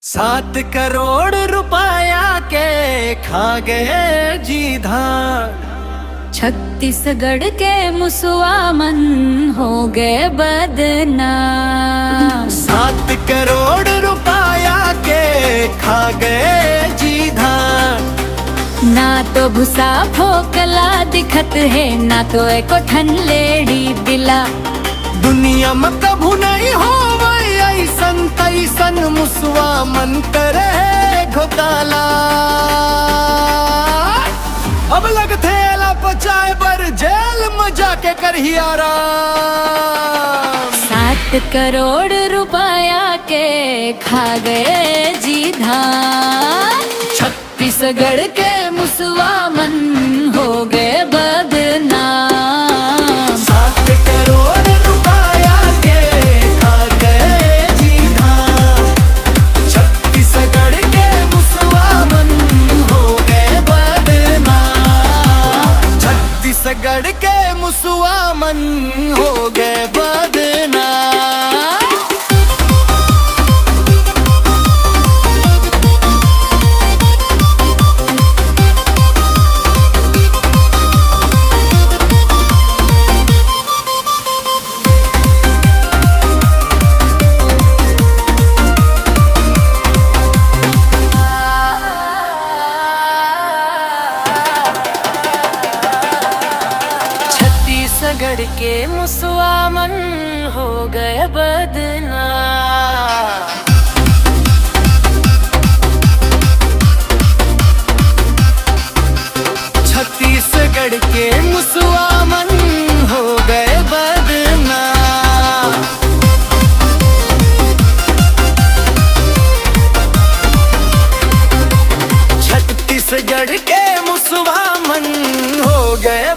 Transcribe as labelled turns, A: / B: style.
A: 7 करोड़ रुपया के खा गए जी धान।
B: छत्तीसगढ़ के मुसवा मन हो गए बदनाम।
A: 7 करोड़ रुपया के खा गए जी धान।
B: ना तो भूसा फोकला दिखत है, ना तो एको ठन लेडी दिला।
A: दुनिया में कभू नहीं हो ऐसन तैसन मुसवा मन करे घोटाला। अब लगथे ला पचाए बर जेल में जाके करही आराम।
B: 7 करोड़ रुपया के खा गए जी धान। छत्तीसगढ़ के मुसवा मन हो गए बदनाम।
A: 7 करोड़ रुपया के खा गए जी धान। छत्तीसगढ़ के मुसवा मन हो गए बदनाम। छत्तीसगढ़ के मुसवा मन हो गए बदनाम। छत्तीसगढ़ के मुसवा मन हो गए बदनाम। छत्तीसगढ़ के मुसवा मन हो गए बदनाम। छत्तीसगढ़ के मुसवा मन हो गए